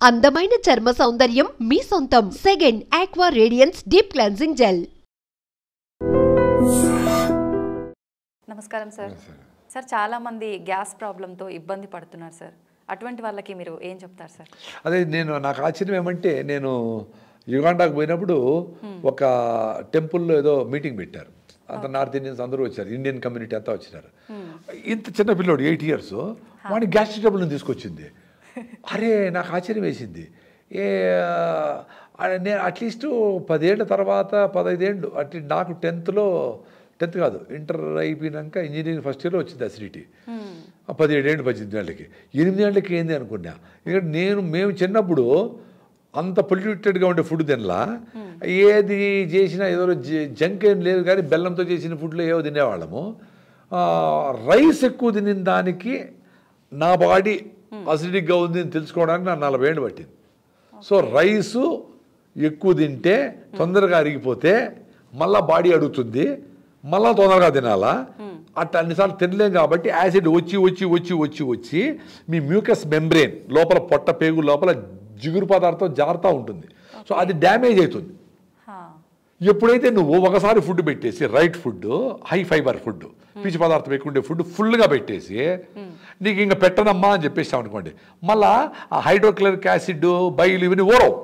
అందమైన చర్మ సౌందర్యం మీ సొంతం. Second aqua radiance deep cleansing gel. నమస్కారం సార్. సార్ చాలా మంది గ్యాస్ ప్రాబ్లంతో ఇబ్బంది పడుతున్నారు సార్. అటువంటి వాళ్ళకి మీరు ఏం చెప్తారు సార్? అదే నాకు ఆశ్చర్యం ఏమంటే, నేను యుగాండాకు పోయినప్పుడు ఒక టెంపుల్లో ఏదో మీటింగ్ పెట్టారు. అంత నార్త్ ఇండియన్స్ అందరూ వచ్చారు, ఇండియన్ కమ్యూనిటీ అంతా వచ్చినారు. ఇంత చిన్న పిల్లోడు 8 years వాడిని గ్యాస్ట్రిక్ ట్రబుల్ని తీసుకొచ్చింది. అరే నాకు ఆశ్చర్యం వేసింది. నేను అట్లీస్ట్ 10 ఏళ్ళ తర్వాత 15 ఏళ్ళు నాకు 10th కాదు, ఇంటర్ అయిపోయినాక ఇంజనీరింగ్ ఫస్ట్ ఇయర్లో వచ్చింది అసిడిటీ. 17 ఏళ్ళు 18 ఏళ్ళకి 8 ఏళ్ళకి ఏంది అనుకున్నా. ఇక్కడ మేము చిన్నప్పుడు అంత పొల్యూటెడ్గా ఉండే ఫుడ్ తినలా, ఏది చేసినా ఏదో జంక్ ఏం లేదు, కానీ బెల్లంతో చేసిన ఫుడ్లో ఏవో తినేవాళ్ళము. రైస్ ఎక్కువ తినిన దానికి నా బాడీ అసిడిక్గా ఉంది అని తెలుసుకోవడానికి నాకు 40 ఏళ్ళు పట్టింది. సో రైసు ఎక్కువ తింటే తొందరగా అరిగిపోతే మళ్ళీ బాడీ అడుగుతుంది, మళ్ళీ తొందరగా తినాలా. అట్లా అన్నిసార్లు తినలేం కాబట్టి యాసిడ్ వచ్చి వచ్చి వచ్చి వచ్చి వచ్చి మీ మ్యూకస్ మెంబ్రెయిన్ లోపల, పొట్ట పేగు లోపల జిగురు పదార్థం జారుతూ ఉంటుంది. సో అది డ్యామేజ్ అవుతుంది. ఎప్పుడైతే నువ్వు ఒకసారి ఫుడ్ పెట్టేసి, right food, high fibre food, పీచు పదార్థం ఎక్కువ ఉండే ఫుడ్ ఫుల్గా పెట్టేసి నీకు ఇంకా పెట్టనమ్మా అని చెప్పేసాం అనుకోండి, మళ్ళా ఆ హైడ్రోక్లోరిక్ యాసిడ్, బైలు ఇవన్నీ ఊరవు.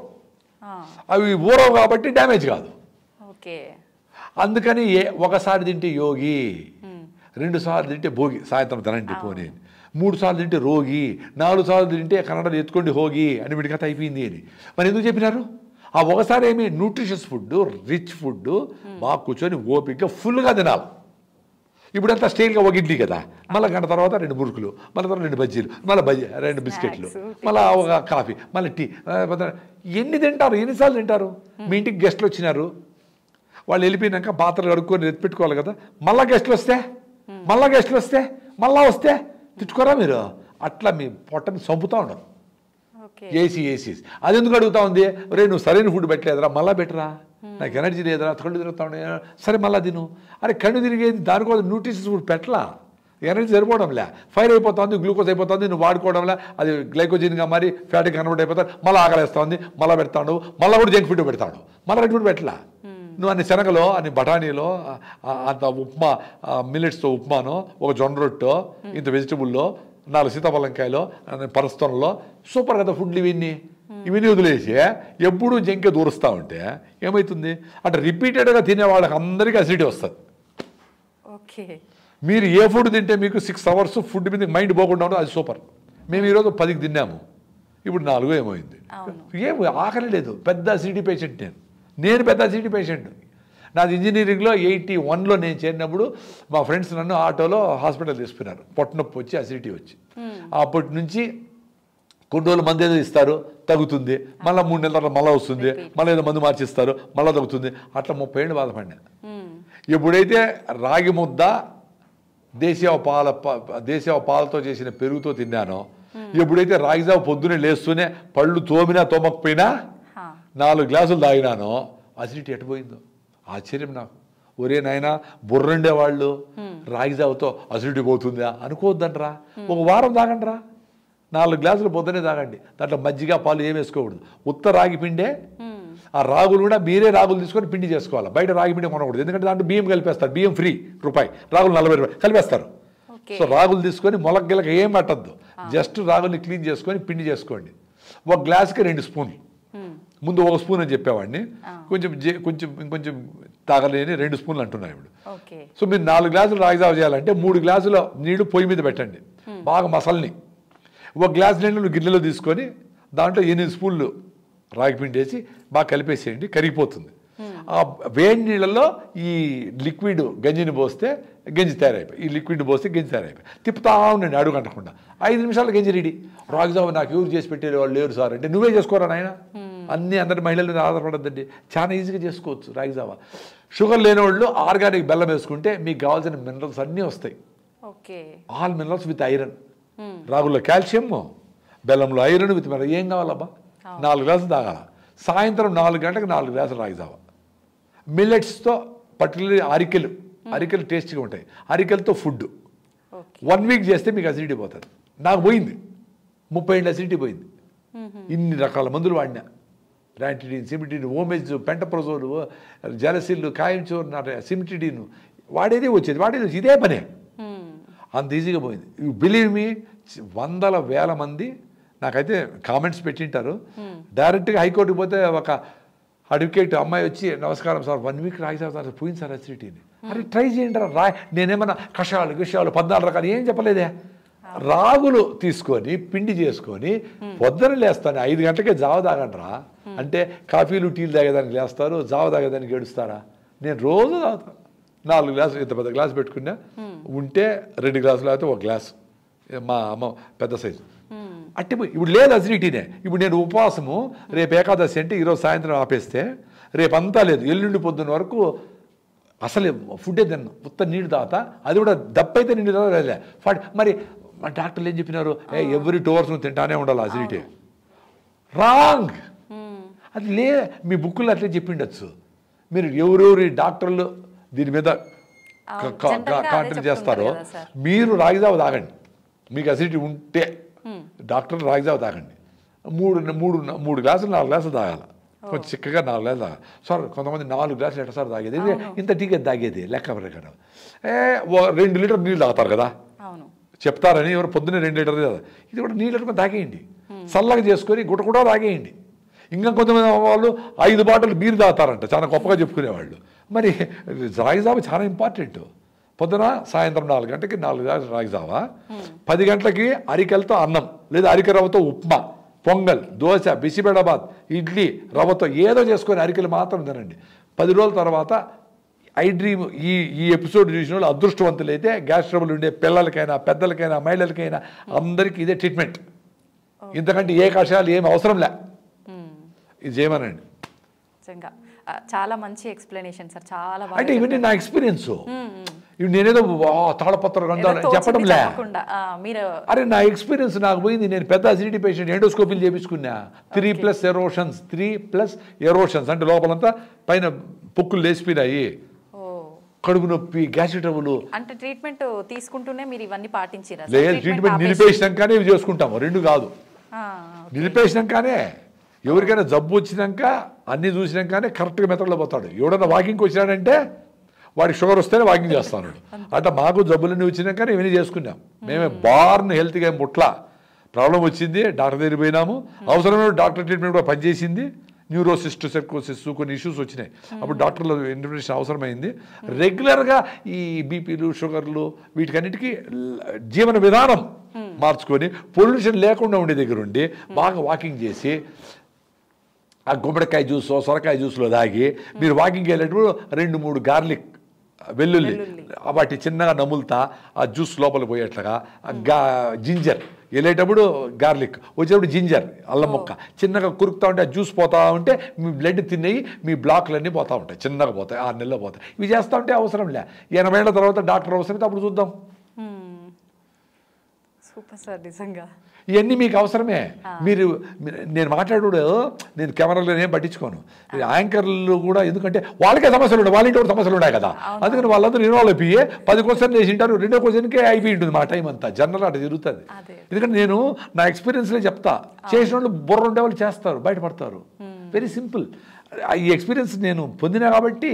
అవి ఊరవు కాబట్టి డ్యామేజ్ కాదు. అందుకని ఒకసారి తింటే యోగి, 2 సార్లు తింటే భోగి, సాయంత్రం తినండి పోనీ, 3 సార్లు తింటే రోగి, 4 సార్లు తింటే కన్నడలో ఎత్తుకోండి హోగి అని వీడి కథ అయిపోయింది అని. మరి ఎందుకు చెప్పినారు? ఆ ఒకసారి ఏమి న్యూట్రిషియస్ ఫుడ్, రిచ్ ఫుడ్ బాగా కూర్చొని ఓపికగా ఫుల్గా తినాలి. ఇప్పుడంతా స్టైల్గా ఒక ఇడ్లీ కదా, మళ్ళీ గంట తర్వాత 2 మురుకులు, మళ్ళీ తర్వాత 2 బజ్జీలు, మళ్ళీ 2 బిస్కెట్లు, మళ్ళీ ఒక కాఫీ, మళ్ళీ టీ. ఎన్ని తింటారు? ఎన్నిసార్లు తింటారు? మీ ఇంటికి గెస్ట్లు వచ్చినారు, వాళ్ళు వెళ్ళిపోయినాక పాత్రలు కడుక్కొని ఎత్తిపెట్టుకోవాలి కదా, మళ్ళీ గెస్ట్లు వస్తే మళ్ళీ వస్తే తిట్టుకోరా మీరు? అట్లా మీ పొట్టని చంపుతూ ఉండరు. ఏసీ అది ఎందుకు అడుగుతా ఉంది? రే నువ్వు సరైన ఫుడ్ పెట్టలేదురా, మళ్ళీ పెట్టరా, నాకు ఎనర్జీ లేదురా, కళ్ళు తిరుగుతా ఉండే, సరే మళ్ళీ తిను. అరే కళ్ళు తిరిగేది దానికోసం న్యూట్రిషన్స్ ఫుడ్ పెట్టలా, ఎనర్జీ సరిపోవడంలే, ఫైర్ అయిపోతుంది, గ్లూకోజ్ అయిపోతుంది, నువ్వు వాడుకోవడంలే అది గ్లైకోజిన్గా మరి ఫ్యాట్కి కన్వర్ట్ అయిపోతుంది, మళ్ళీ ఆకలిస్తూ ఉంది, మళ్ళీ పెడతాడు, మళ్ళీ కూడా జంక్ ఫుడ్ పెడతాడు, మళ్ళీ రెడ్ ఫుడ్ పెట్టలా. నువ్వు అన్ని శనగలో, అన్ని బఠానీలో, అంత ఉప్మా, మిల్లెట్స్తో ఉప్మానో, ఒక జొన్న రొట్టో, ఇంత వెజిటబుల్లో, 4 సీతాఫలంకాయలో, పరస్థలంలో సూపర్ కదా ఫుడ్లు. ఇవన్నీ వదిలేసి ఎప్పుడూ జంకే దూరుస్తూ ఉంటే ఏమవుతుంది అంటే రిపీటెడ్గా తినే వాళ్ళకి అందరికీ అసిడిటీ వస్తుంది. మీరు ఏ ఫుడ్ తింటే మీకు 6 hours ఫుడ్ మీద మైండ్ పోకుండా ఉంటుంది, అది సూపర్. మేము ఈరోజు 10కి తిన్నాము, ఇప్పుడు 4 ఏమైంది, ఆకలి లేదు. పెద్ద అసిడిటీ పేషెంట్ నేను పెద్ద అసిడిటీ పేషెంట్. నాది ఇంజనీరింగ్లో 81లో నేను చేరినప్పుడు మా ఫ్రెండ్స్ నన్ను ఆటోలో హాస్పిటల్ తీసుకున్నారు, పొట్టనొప్పి వచ్చి అసిడిటీ వచ్చి. అప్పటి నుంచి కొన్ని రోజులు మందు ఏదో ఇస్తారు, తగ్గుతుంది, మళ్ళీ 3 నెలల తర్వాత మళ్ళీ వస్తుంది, మళ్ళీ ఏదో మందు మార్చిస్తారు, మళ్ళీ తగ్గుతుంది. అట్లా 30 ఏళ్ళు బాధపడినా. ఎప్పుడైతే రాగి ముద్ద దేశీయ పాలతో చేసిన పెరుగుతో తిన్నానో, ఎప్పుడైతే రాగిజావ పొద్దునే లేస్తూనే పళ్ళు తోమినా తోమకపోయినా 4 గ్లాసులు తాగినానో అసిడిటీ ఎట్టుపోయిందో ఆశ్చర్యం నాకు. ఒరే నాయనా, బుర్రండేవాళ్ళు రాగిజావతో అసిడిటీ పోతుందా అనుకోవద్దంటరా, ఒక వారం తాగండిరా, 4 గ్లాసులు పొద్దునే తాగండి. దాంట్లో మజ్జిగ పాలు ఏం వేసుకోకూడదు, ఉత్త రాగి పిండే. ఆ రాగులు కూడా మీరే రాగులు తీసుకొని పిండి చేసుకోవాలి, బయట రాగి పిండి కొనకూడదు, ఎందుకంటే దాంట్లో బియ్యం కలిపేస్తారు, బియ్యం ఫ్రీ రూపాయి, రాగులు 40 రూపాయలు కలిపేస్తారు. సో రాగులు తీసుకొని మొలకగిలక ఏం పట్టద్దు, జస్ట్ రాగుల్ని క్లీన్ చేసుకొని పిండి చేసుకోండి. 1 గ్లాసుకి 2 స్పూన్లు, ముందు 1 స్పూన్ అని చెప్పేవాడిని, ఇంకొంచెం తాగలేని 2 స్పూన్లు అంటున్నాను ఇప్పుడు. సో మీరు 4 గ్లాసులు రాగిజావ చేయాలంటే 3 గ్లాసుల నీళ్లు పొయ్యి మీద పెట్టండి, బాగా మసల్ని. 1 గ్లాసు నీళ్ళు గిన్నెలో తీసుకొని దాంట్లో 8 స్పూన్లు రాగి పిండి వేసి బాగా కలిపేసేయండి, కరిగిపోతుంది. ఆ వేడి నీళ్ళల్లో ఈ లిక్విడ్ గంజిని పోస్తే గంజి తయారైపోయి, ఈ లిక్విడ్ పోస్తే గంజి తయారైపోయి, తిప్పుతా ఉండండి అడుగు అంటకుండా. 5 నిమిషాలు గంజి రెడీ. రాగిజావ నాకు ఎవరు చేసి పెట్టే వాళ్ళు లేరు సార్ అంటే, నువ్వే చేసుకోరా నాయన, అందరి మహిళల మీద ఆధారపడద్దండి, చాలా ఈజీగా చేసుకోవచ్చు రాగిజావ. షుగర్ లేని వాళ్ళు ఆర్గానిక్ బెల్లం వేసుకుంటే మీకు కావాల్సిన మినరల్స్ అన్నీ వస్తాయి. All minerals with iron. రాగుల్లో కాల్షియం, బెల్లంలో ఐరన్ విత్ మినరల్. ఏం కావాలబ్బా, 4 గ్లాసులు తాగాల. సాయంత్రం 4 గంటలకు 4 గ్లాసులు రాగిజావ. మిల్లెట్స్తో పర్టికులర్లీ అరికెలు టేస్టీగా ఉంటాయి, అరికెలతో ఫుడ్ 1 వీక్ చేస్తే మీకు అసిడిటీ పోతుంది. నాకు పోయింది, 30 ఏళ్ళ అసిడిటీ పోయింది. ఇన్ని రకాల మందులు వాడినా, ర్యాంటిడిన్, సిమిటిడిన్, ఓమెజ్, పెంటప్రజోలు, జెలసిల్, కాయంచోర్, సిమిటిడిన్ వాడేది వచ్చేది ఇదే పనే. అంత ఈజీగా పోయింది. యూ బిలీవ్ మీ, వందల వేల మంది నాకైతే కామెంట్స్ పెట్టింటారు. డైరెక్ట్గా హైకోర్టుకి పోతే ఒక అడ్వకేట్ అమ్మాయి వచ్చి, నమస్కారం సార్, 1 వీక్ రాగి సార్ పోయింది సార్ అసిడిటీని. అరే ట్రై చేయండి రా, నేనేమన్నా కషాయాలు 14 రకాలు ఏం చెప్పలేదే. రాగులు తీసుకొని పిండి చేసుకొని పొద్దున లేస్తాను, 5 గంటలకే జావ తాగండిరా అంటే కాఫీలు టీలు తాగేదానికి లేస్తారు, జావ తాగేదానికి ఏడుస్తారా? నేను రోజు తాగుతాను. 4 గ్లాసులు, ఇంత పెద్ద గ్లాసు పెట్టుకున్నా, ఉంటే 2 గ్లాసులు అయితే 1 గ్లాసు, మా అమ్మ పెద్ద సైజు అట్టి. ఇప్పుడు లేదు అసిడిటీనే. ఇప్పుడు నేను ఉపవాసము, రేపు ఏకాదశి అంటే ఈరోజు సాయంత్రం ఆపేస్తే రేపంతా లేదు, ఎల్లుండి పొద్దున్న వరకు అసలు ఫుడ్డే తిన్నాను, ఉత్త నీళ్ళు తాగుతా. అది కూడా దప్పైతే నీళ్ళు తాగలే. మరి మా డాక్టర్లు ఏం చెప్పినారు, ఎవ్రీ 2 hours తింటానే ఉండాలి అసిడిటీ. రాంగ్. అది లే, మీ బుక్కులు అట్లే చెప్పిండొచ్చు. మీరు ఎవరెవరి డాక్టర్లు దీని మీద కాంట్రిబ్యూట్ చేస్తారో, మీరు రాగిజావ తాగండి. మీకు అసిడిటీ ఉంటే డాక్టర్లు రాగిజావ తాగండి. 3 గ్లాసులు 4 గ్లాసులు తాగాలి, కొంచెం చిక్కగా 4 గ్లాసులు తాగాలి. సార్ కొంతమంది 4 గ్లాసులు ఎట్లా సార్ తాగేది, ఇంత టీకే తాగేది లెక్క ప్రకారం 2 లీటర్ నీళ్ళు తాగుతారు కదా చెప్తారని, ఎవరు పొద్దున్నే 2 లీటర్లు కదా, ఇది కూడా నీళ్ళు పెట్టుకొని తాగేయండి, చల్లగా చేసుకొని గుట్ట కూడా తాగేయండి. ఇంకా కొంతమంది వాళ్ళు 5 బాటిల్ బీరు తాగుతారంట, చాలా గొప్పగా చెప్పుకునేవాళ్ళు. మరి రాగిజావ చాలా ఇంపార్టెంట్. పొద్దున సాయంత్రం 4 గంటలకి 4 గ్లాసులు రాగిజావ, 10 గంటలకి అరికెలతో అన్నం లేదా అరికె రవ్వతో ఉప్మా, పొంగల్, దోశ, బిసిబెడబాద్, ఇడ్లీ రవ్వతో ఏదో చేసుకొని అరికెలు మాత్రం తినండి. 10 రోజుల తర్వాత ఐ డ్రీమ్ ఈ ఎపిసోడ్ చూసిన వాళ్ళు అదృష్టవంతులైతే గ్యాస్ ట్రబుల్ ఉండే పిల్లలకైనా పెద్దలకైనా మహిళలకైనా అందరికీ ఇదే ట్రీట్మెంట్. ఇంతకంటే ఏ కషాయాలు ఏమి అవసరం లే, ఇది చేయమనండి. చాలా మంచి ఎక్స్ప్లెనేషన్ సార్, చాలా అంటే ఇవన్నీ నా ఎక్స్పీరియన్స్. ఇవి నేనేదో తాళపత్ర గ్రంథాలు చెప్పడం లే, అరే నా ఎక్స్పీరియన్స్ నాకు పోయింది. నేను పెద్ద అసిడిటీ పేషెంట్, ఎండోస్కోపీలు చేపించుకున్నా. 3+ ఎరోషన్స్, 3+ ఎరోషన్స్ అంటే లోపలంతా పైన పొక్కులు లేచిపోయినాయి, కడుపు నొప్పి, గ్యాస్ట్రిక్ ట్రబుల్. అంటే ట్రీట్మెంట్ తీసుకుంటూనే మీరు ఇవన్నీ పాటించారా? లేదు, ట్రీట్మెంట్ నిలిపేసినాకనే ఇవి చేసుకుంటాము, 2 కాదు. నిలిపేసినాకనే, ఎవరికైనా జబ్బు వచ్చినాక అన్నీ చూసినాకనే కరెక్ట్గా మెథడ్లో పోతాడు. ఎవడన్నా వాకింగ్కి వచ్చినాడంటే వాడికి షుగర్ వస్తేనే వాకింగ్ చేస్తాను. అంటే మాకు జబ్బులన్నీ వచ్చినాకనే ఇవన్నీ చేసుకున్నాం. మేమే బార్న్ హెల్త్గా ముట్లా. ప్రాబ్లం వచ్చింది, డాక్టర్ దగ్గర పోయినాము, అవసరమైన డాక్టర్ ట్రీట్మెంట్ కూడా పనిచేసింది. న్యూరోసిస్ట్, సెర్కోసిస్ కొన్ని ఇష్యూస్ వచ్చినాయి, అప్పుడు డాక్టర్ల ఇంటర్వెన్షన్ అవసరమైంది. రెగ్యులర్గా ఈ బీపీలు, షుగర్లు వీటికన్నిటికీ జీవన విధానం మార్చుకొని పొల్యూషన్ లేకుండా ఉండే దగ్గర ఉండి బాగా వాకింగ్ చేసి, ఆ గుమ్మడికాయ జ్యూస్, సొరకాయ జ్యూస్లో తాగి మీరు వాకింగ్కి వెళ్ళేటప్పుడు 2-3 గార్లిక్, వెల్లుల్లి వాటి చిన్నగా నములుతా ఆ జ్యూస్ లోపలికి పోయేట్లుగా, జింజర్ వెళ్ళేటప్పుడు గార్లిక్, వచ్చేటప్పుడు జింజర్ అల్లం ముక్క చిన్నగా కురుకుతూ ఉంటే ఆ జ్యూస్ పోతూ ఉంటే మీ బ్లడ్ తినేయి మీ బ్లాక్లన్నీ పోతూ ఉంటాయి, చిన్నగా పోతాయి, 6 నెలల్లో పోతాయి. ఇవి చేస్తూ ఉంటే అవసరం లే. 80 ఏళ్ల తర్వాత డాక్టర్ అవసరమైతే అప్పుడు చూద్దాం. సూపర్ సార్, నిజంగా ఇవన్నీ మీకు అవసరమే. నేను మాట్లాడు, నేను కెమెరాలో ఏం పట్టించుకోను. యాంకర్లు కూడా, ఎందుకంటే వాళ్ళకే సమస్యలు ఉన్నాయి, వాళ్ళ ఇంటి కూడా సమస్యలు ఉన్నాయి కదా, అందుకని వాళ్ళందరూ ఇన్వాల్వ్ అయిపోయి 10 క్వశ్చన్ చేసి ఉంటారు, 2వ క్వశ్చన్కే అయిపోయి ఉంటుంది మా టైం అంతా. జనరల్ అట్లా జరుగుతుంది. ఎందుకంటే నేను నా ఎక్స్పీరియన్స్లే చెప్తా. చేసిన వాళ్ళు బుర్ర ఉండే వాళ్ళు చేస్తారు, బయటపడతారు. Very simple. ఈ ఎక్స్పీరియన్స్ నేను పొందినా కాబట్టి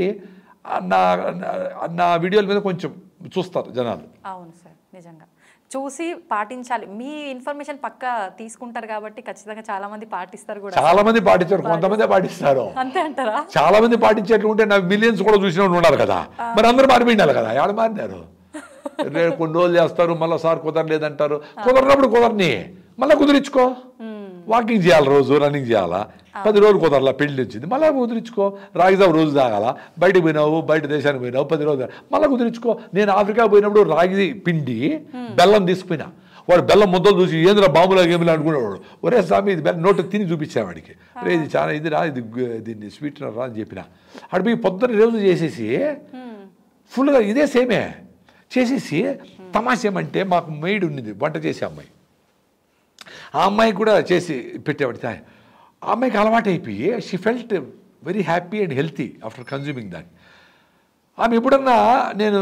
నా వీడియోల మీద కొంచెం చూస్తారు జనాలు. అవును సార్, నిజంగా చూసి పాటించాలి. మీ ఇన్ఫర్మేషన్ పక్కా తీసుకుంటారు కాబట్టి ఖచ్చితంగా చాలా మంది పాటిస్తారు కూడా. చాలా మంది పాటించారు, కొంతమంది పాటిస్తారు. అంతే అంటారా? చాలా మంది పాటించేట్లు ఉంటే నాకు మిలియన్స్ కూడా చూసిన ఉండాలి కదా, మరి అందరూ మారిపోయినారు కదా. ఎవరు మారినారు? కొన్ని రోజులు చేస్తారు, మళ్ళీ సార్ కుదరలేదంటారు. కుదరనప్పుడు కుదరని మళ్ళీ కుదిరించుకో. వాకింగ్ చేయాలి, రోజు రన్నింగ్ చేయాలా, 10 రోజులు కుదరలా, పెళ్లి వచ్చింది, మళ్ళీ కుదిరించుకో. రాగిజావ రోజు తాగాల, బయటకు పోయినావు, బయట దేశానికి పోయినావు, 10 రోజులు మళ్ళీ కుదిరించుకో. నేను ఆఫ్రికా పోయినప్పుడు రాగి పిండి బెల్లం తీసుకుపోయినా. వాడు బెల్లం ముద్దలు చూసి ఏంద్రా బాంబులా గేమిలా అనుకునేవాడు. ఒరే స్వామి ఇది బెల్లం నోటు తిని చూపించాను వాడికి. అరే ఇది చాలా ఇది రా, ఇది దీన్ని స్వీట్నర్ రా అని చెప్పిన. అటు పోయి పొద్దున్న రోజు చేసేసి ఫుల్గా ఇదే సేమే చేసేసి తమాషేమంటే మాకు మెయిడ్ ఉన్నది, వంట చేసే అమ్మాయి. ఆ అమ్మాయి కూడా చేసి పెట్టేవాడి. ఆ అమ్మాయికి అలవాటు అయిపోయి she felt very happy and healthy after consuming that. ఆమె ఎప్పుడన్నా నేను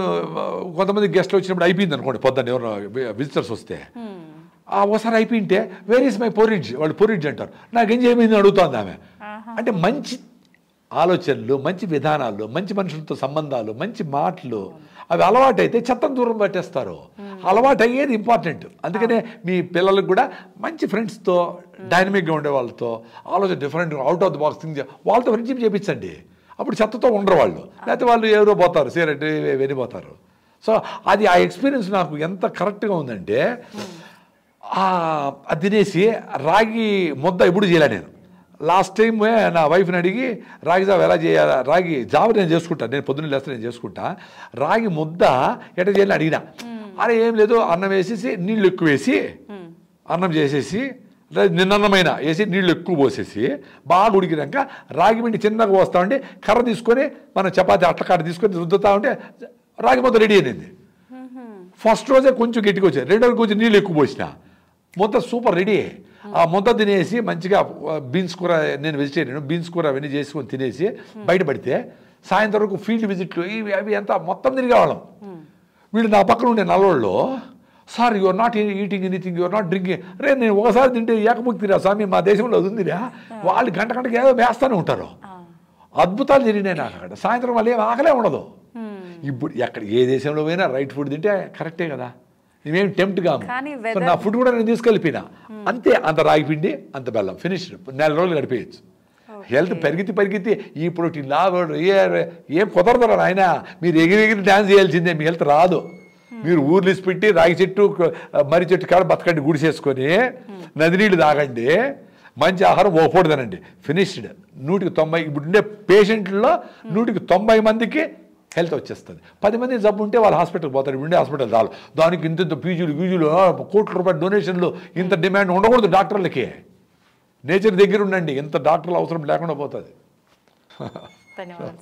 కొంతమంది గెస్ట్లు వచ్చినప్పుడు అయిపోయింది అనుకోండి, పొద్దున్న ఎవరు విజిటర్స్ వస్తే ఒకసారి అయిపోయింటే వేర్ ఈస్ మై పొరిడ్జ్, వాళ్ళు పొరిడ్జ్ అంటారు. నాకేం చేయమైంది అడుగుతోంది ఆమె. అంటే మంచి ఆలోచనలు, మంచి విధానాలు, మంచి మనుషులతో సంబంధాలు, మంచి మాటలు అవి అలవాటైతే చెత్తను దూరం పట్టేస్తారు. అలవాటు అయ్యేది ఇంపార్టెంట్. అందుకనే మీ పిల్లలకు కూడా మంచి ఫ్రెండ్స్తో, డైనమిక్గా ఉండే వాళ్ళతో, ఆలోచన different, out of the box thing, వాళ్ళతో ఫ్రెండ్షిప్ చేయించండి. అప్పుడు చెత్తతో ఉండరు వాళ్ళు. లేకపోతే వాళ్ళు ఎవరో పోతారు, సిగరెట్ వెళ్ళిపోతారు. సో అది ఆ ఎక్స్పీరియన్స్ నాకు ఎంత కరెక్ట్గా ఉందంటే, అది తినేసి రాగి ముద్ద ఎప్పుడు చేయలే నేను. లాస్ట్ టైం నా వైఫ్ని అడిగి రాగి జావ ఎలా చేయాలి, రాగి జావ నేను చేసుకుంటా, నేను పొద్దున్న లేస్తే నేను చేసుకుంటా, రాగి ముద్ద ఎట్లా చేయాలని అడిగినా. అరే ఏం లేదు, అన్నం వేసేసి నీళ్ళు ఎక్కువ వేసి, అన్నం చేసేసి నిన్నన్నమైన వేసి నీళ్ళు ఎక్కువ పోసేసి బాగా ఉడికినాక రాగి పిండి చిన్నగా పోస్తా ఉంటే కర్ర తీసుకొని మనం చపాతీ అట్లకాడ తీసుకొని రుద్దుతా ఉంటే రాగి ముద్ద రెడీ అయింది. ఫస్ట్ రోజే కొంచెం గట్టిగా వచ్చాయి, రెండో రోజు కొంచెం నీళ్ళు ఎక్కువ పోసిన ముద్ద సూపర్ రెడీ. ఆ ముద్ద తినేసి మంచిగా బీన్స్ కూర, నేను వెజిటేరియన్, బీన్స్ కూర అవన్నీ చేసుకొని తినేసి బయటపడితే సాయంత్రం వరకు ఫీల్డ్ విజిట్లు ఇవి అవి అంతా మొత్తం తిరిగేవాళ్ళం. వీళ్ళు నా పక్కన ఉండే నల్లోళ్ళు, sir your not eating anything, your not drinking. రే నేను ఒకసారి తింటే ఏకముక్తిరా స్వామి, మా దేశంలో అది ఉందిరా. వాళ్ళు గంటకి ఏదో వేస్తూనే ఉంటారు. అద్భుతాలు జరిగినాయి నాకు అక్కడ. సాయంత్రం వాళ్ళు ఏం ఆకలే ఉండదు. ఇప్పుడు ఎక్కడ ఏ దేశంలో పోయినా రైట్ ఫుడ్ తింటే కరెక్టే కదా, మేమేం టెంప్ట్ కాము. నా ఫుడ్ కూడా నేను తీసుకెళ్ళిపోయినా అంతే. అంత రాగి పిండి, అంత బెల్లం, ఫినిష్డ్. 4 రోజులు గడిపేయచ్చు. హెల్త్ పరిగెత్తి ఈ ప్రోటీన్ లాభం ఏం కుదరదురా ఆయన. మీరు ఎగిరి డ్యాన్స్ చేయాల్సిందే, మీ హెల్త్ రాదు. మీరు ఊర్లిసి పెట్టి రాగి చెట్టు, మర్రి చెట్టు కాడ బతకండి, గుడిసేసుకొని నది నీళ్ళు తాగండి, మంచి ఆహారం ఓ పూట తినండి, ఫినిష్డ్. 190 ఇప్పుడు ఉండే పేషెంట్లలో 190 మందికి హెల్త్ వచ్చేస్తుంది. 10 మంది జబ్బు ఉంటే వాళ్ళు హాస్పిటల్కి పోతారు. ఇప్పుడు ఉండే హాస్పిటల్ చాలు, దానికి ఇంత ఫీజులు కోట్ల రూపాయల డొనేషన్లు, ఇంత డిమాండ్ ఉండకూడదు డాక్టర్లకి. నేచర్ దగ్గర ఉండండి, ఇంత డాక్టర్లు అవసరం లేకుండా పోతుంది. ధన్యవాదాలు.